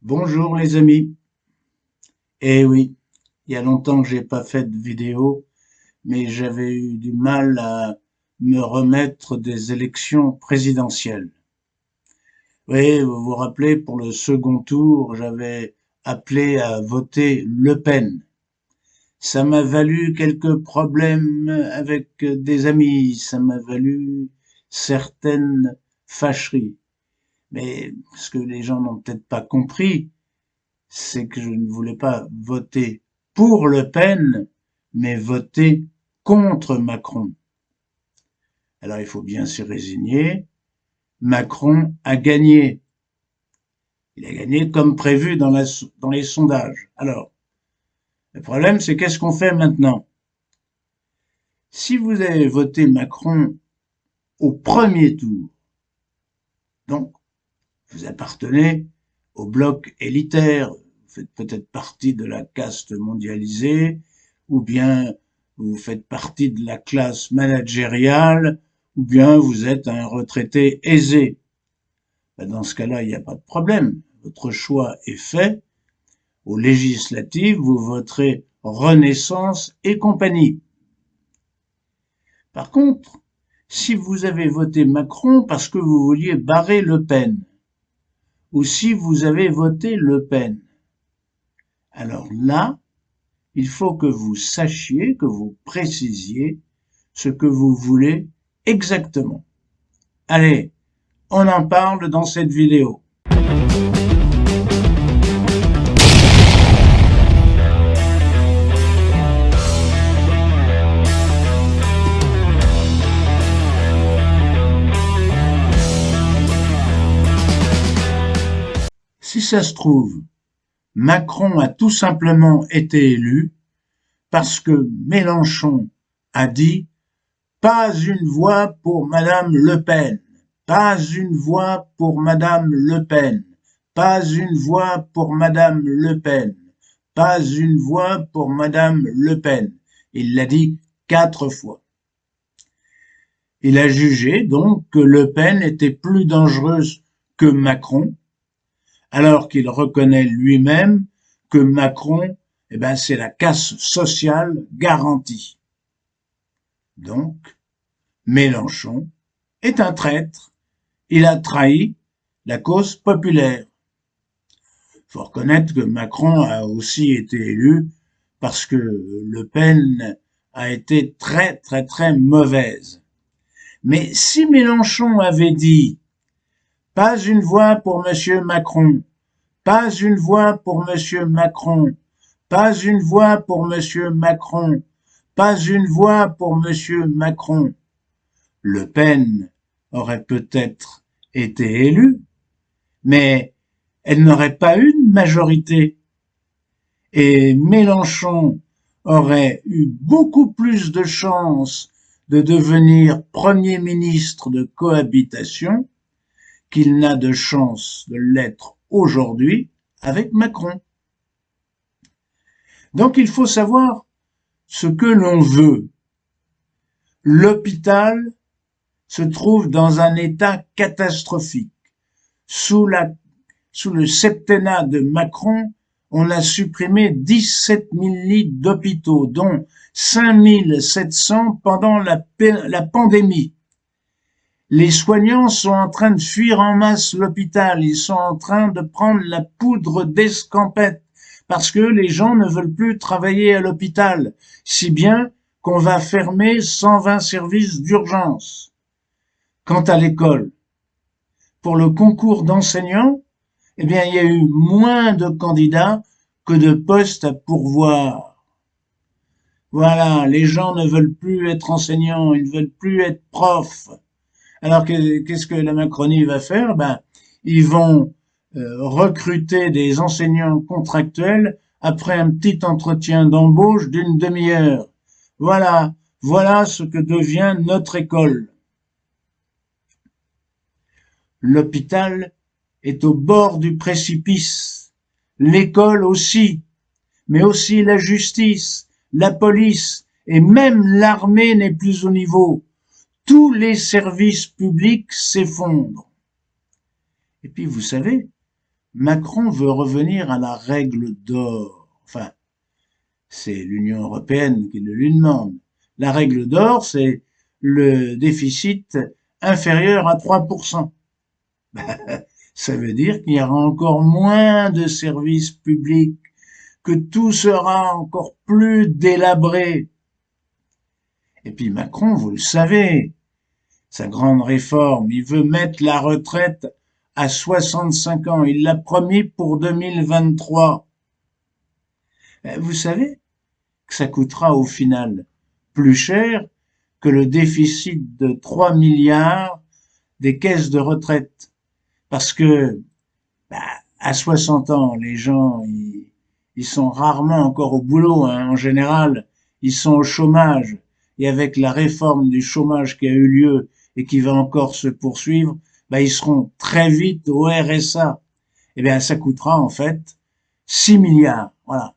Bonjour les amis. Eh oui, il y a longtemps que j'ai pas fait de vidéo, mais j'avais eu du mal à me remettre des élections présidentielles. Oui, vous vous rappelez, pour le second tour, j'avais appelé à voter Le Pen. Ça m'a valu quelques problèmes avec des amis, ça m'a valu certaines fâcheries. Mais ce que les gens n'ont peut-être pas compris, c'est que je ne voulais pas voter pour Le Pen, mais voter contre Macron. Alors il faut bien se résigner. Macron a gagné. Il a gagné comme prévu dans les sondages. Alors, le problème, c'est qu'est-ce qu'on fait maintenant? Si vous avez voté Macron au premier tour, donc vous appartenez au bloc élitaire, vous faites peut-être partie de la caste mondialisée, ou bien vous faites partie de la classe managériale, ou bien vous êtes un retraité aisé. Dans ce cas-là, il n'y a pas de problème. Votre choix est fait. Aux législatives, vous voterez Renaissance et compagnie. Par contre, si vous avez voté Macron parce que vous vouliez barrer Le Pen, ou si vous avez voté Le Pen, alors là, il faut que vous sachiez, que vous précisiez ce que vous voulez exactement. Allez, on en parle dans cette vidéo. Si ça se trouve, Macron a tout simplement été élu parce que Mélenchon a dit « Pas une voix pour Madame Le Pen, pas une voix pour Madame Le Pen, pas une voix pour Madame Le Pen, pas une voix pour Madame Le Pen ». Il l'a dit 4 fois. Il a jugé donc que Le Pen était plus dangereuse que Macron, alors qu'il reconnaît lui-même que Macron, c'est la casse sociale garantie. Donc, Mélenchon est un traître. Il a trahi la cause populaire. Il faut reconnaître que Macron a aussi été élu parce que Le Pen a été très, très, très mauvaise. Mais si Mélenchon avait dit « Pas une voix pour Monsieur Macron, pas une voix pour Monsieur Macron, pas une voix pour Monsieur Macron, pas une voix pour Monsieur Macron », Le Pen aurait peut-être été élue, mais elle n'aurait pas eu de majorité. Et Mélenchon aurait eu beaucoup plus de chances de devenir Premier ministre de cohabitation qu'il n'a de chance de l'être aujourd'hui avec Macron. Donc il faut savoir ce que l'on veut. L'hôpital se trouve dans un état catastrophique. Sous le septennat de Macron, on a supprimé 17 000 lits d'hôpitaux, dont 5 700 pendant la pandémie. Les soignants sont en train de fuir en masse l'hôpital, ils sont en train de prendre la poudre d'escampette parce que les gens ne veulent plus travailler à l'hôpital, si bien qu'on va fermer 120 services d'urgence. Quant à l'école, pour le concours d'enseignants, il y a eu moins de candidats que de postes à pourvoir. Voilà, les gens ne veulent plus être enseignants, ils ne veulent plus être profs. Alors qu'est-ce que la Macronie va faire? Ils vont recruter des enseignants contractuels après un petit entretien d'embauche d'une demi-heure. Voilà ce que devient notre école. L'hôpital est au bord du précipice, l'école aussi, mais aussi la justice, la police et même l'armée n'est plus au niveau. Tous les services publics s'effondrent. Et puis vous savez, Macron veut revenir à la règle d'or. Enfin, c'est l'Union européenne qui le lui demande. La règle d'or, c'est le déficit inférieur à 3%. Ça veut dire qu'il y aura encore moins de services publics, que tout sera encore plus délabré. Et puis Macron, vous le savez, sa grande réforme, il veut mettre la retraite à 65 ans. Il l'a promis pour 2023. Vous savez que ça coûtera au final plus cher que le déficit de 3 milliards des caisses de retraite. Parce que à 60 ans, les gens, ils sont rarement encore au boulot. En général, ils sont au chômage. Et avec la réforme du chômage qui a eu lieu et qui va encore se poursuivre, ils seront très vite au RSA. Eh bien, ça coûtera en fait 6 milliards. Voilà.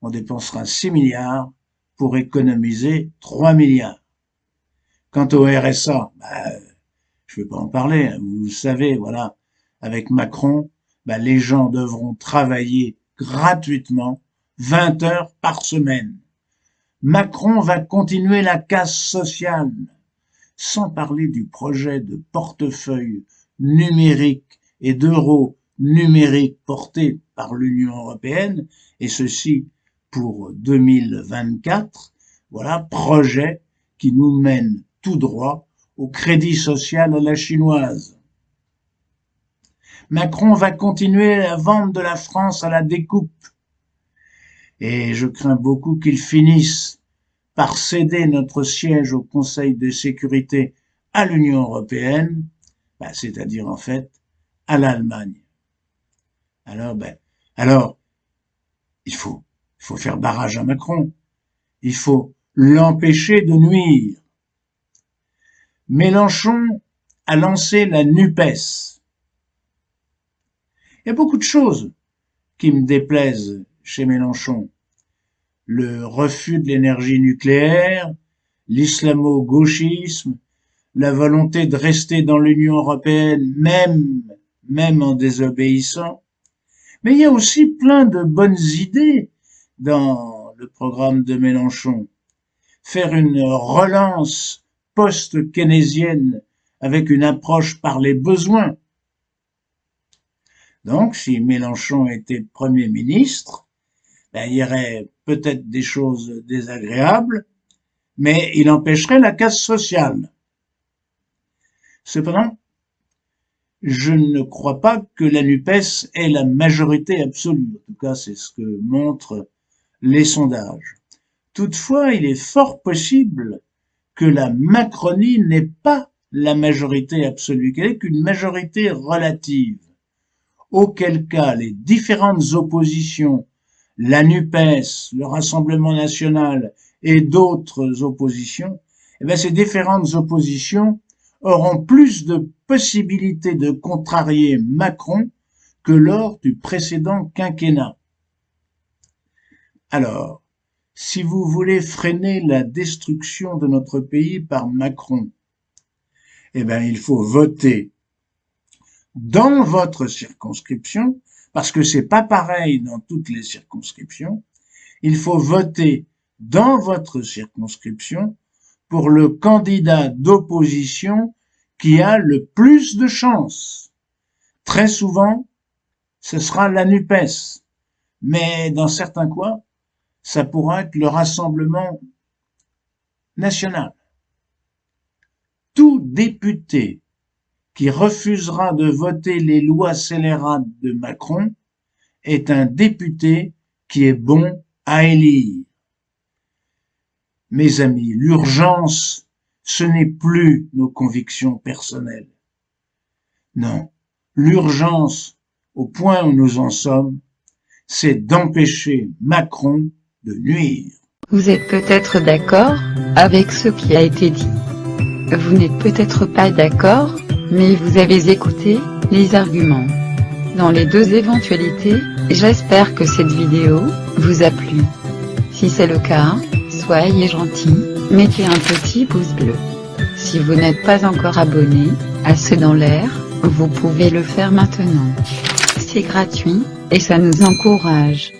On dépensera 6 milliards pour économiser 3 milliards. Quant au RSA, je ne vais pas en parler. Vous le savez, voilà. Avec Macron, les gens devront travailler gratuitement 20 heures par semaine. Macron va continuer la casse sociale, sans parler du projet de portefeuille numérique et d'euros numériques porté par l'Union européenne, et ceci pour 2024. Voilà, projet qui nous mène tout droit au crédit social à la chinoise. Macron va continuer la vente de la France à la découpe. Et je crains beaucoup qu'il finisse par céder notre siège au Conseil de sécurité à l'Union européenne, c'est-à-dire en fait à l'Allemagne. Alors, il faut faire barrage à Macron. Il faut l'empêcher de nuire. Mélenchon a lancé la NUPES. Il y a beaucoup de choses qui me déplaisent chez Mélenchon. Le refus de l'énergie nucléaire, l'islamo-gauchisme, la volonté de rester dans l'Union européenne, même en désobéissant. Mais il y a aussi plein de bonnes idées dans le programme de Mélenchon. Faire une relance post-keynésienne avec une approche par les besoins. Donc, si Mélenchon était Premier ministre, il y aurait peut-être des choses désagréables, mais il empêcherait la casse sociale. Cependant, je ne crois pas que la NUPES ait la majorité absolue. En tout cas, c'est ce que montrent les sondages. Toutefois, il est fort possible que la Macronie n'ait pas la majorité absolue, qu'elle ait qu'une majorité relative. Auquel cas, les différentes oppositions, la NUPES, le Rassemblement national et d'autres oppositions, ces différentes oppositions auront plus de possibilités de contrarier Macron que lors du précédent quinquennat. Alors, si vous voulez freiner la destruction de notre pays par Macron, il faut voter dans votre circonscription, parce que c'est pas pareil dans toutes les circonscriptions. Il faut voter dans votre circonscription pour le candidat d'opposition qui a le plus de chances. Très souvent, ce sera la NUPES, mais dans certains coins, ça pourra être le Rassemblement national. Tout député qui refusera de voter les lois scélérates de Macron est un député qui est bon à élire. Mes amis, l'urgence, ce n'est plus nos convictions personnelles. Non, l'urgence, au point où nous en sommes, c'est d'empêcher Macron de nuire. Vous êtes peut-être d'accord avec ce qui a été dit. Vous n'êtes peut-être pas d'accord, mais vous avez écouté les arguments. Dans les deux éventualités, j'espère que cette vidéo vous a plu. Si c'est le cas, soyez gentil, mettez un petit pouce bleu. Si vous n'êtes pas encore abonné à C'est dans l'air, vous pouvez le faire maintenant. c'est gratuit, et ça nous encourage.